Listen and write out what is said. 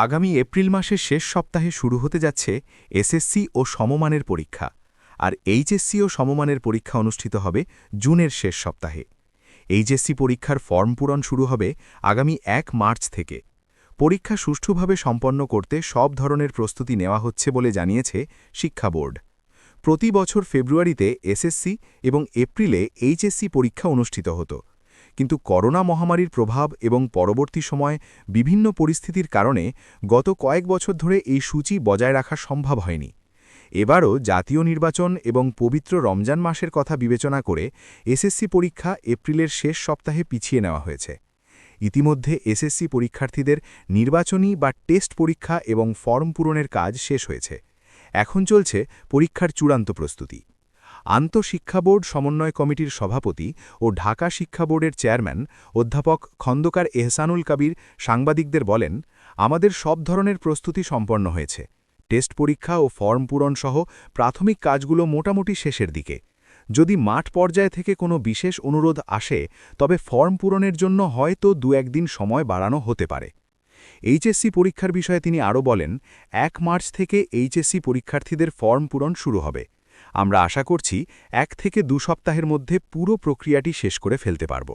আগামী এপ্রিল মাসের শেষ সপ্তাহে শুরু হতে যাচ্ছে এসএসসি ও সমমানের পরীক্ষা, আর এইচএসসি ও সমমানের পরীক্ষা অনুষ্ঠিত হবে জুনের শেষ সপ্তাহে। এইচএসসি পরীক্ষার ফর্ম পূরণ শুরু হবে আগামী ১ মার্চ থেকে। পরীক্ষা সুষ্ঠুভাবে সম্পন্ন করতে সব ধরনের প্রস্তুতি নেওয়া হচ্ছে বলে জানিয়েছে শিক্ষা বোর্ড। প্রতি বছর ফেব্রুয়ারিতে এসএসসি এবং এপ্রিলে এইচএসসি পরীক্ষা অনুষ্ঠিত হতো, কিন্তু করোনা মহামারীর প্রভাব এবং পরবর্তী সময় বিভিন্ন পরিস্থিতির কারণে গত কয়েক বছর ধরে এই সূচি বজায় রাখা সম্ভব হয়নি। এবারও জাতীয় নির্বাচন এবং পবিত্র রমজান মাসের কথা বিবেচনা করে এসএসসি পরীক্ষা এপ্রিলের শেষ সপ্তাহে পিছিয়ে নেওয়া হয়েছে। ইতিমধ্যে এসএসসি পরীক্ষার্থীদের নির্বাচনী বা টেস্ট পরীক্ষা এবং ফর্ম পূরণের কাজ শেষ হয়েছে। এখন চলছে পরীক্ষার চূড়ান্ত প্রস্তুতি। আন্তঃশিক্ষা বোর্ড সমন্বয় কমিটির সভাপতি ও ঢাকা শিক্ষা বোর্ডের চেয়ারম্যান অধ্যাপক খন্দকার এহসানুল কবির সাংবাদিকদের বলেন, আমাদের সব ধরনের প্রস্তুতি সম্পন্ন হয়েছে। টেস্ট পরীক্ষা ও ফর্ম পূরণ সহ প্রাথমিক কাজগুলো মোটামুটি শেষের দিকে। যদি মাঠ পর্যায় থেকে কোনো বিশেষ অনুরোধ আসে, তবে ফর্ম পূরণের জন্য হয়তো ২-১ দিন সময় বাড়ানো হতে পারে। এইচএসসি পরীক্ষার বিষয়ে তিনি আরও বলেন, ১ মার্চ থেকে এইচএসসি পরীক্ষার্থীদের ফর্ম পূরণ শুরু হবে। আমরা আশা করছি ১ থেকে ২ সপ্তাহের মধ্যে পুরো প্রক্রিয়াটি শেষ করে ফেলতে পারব।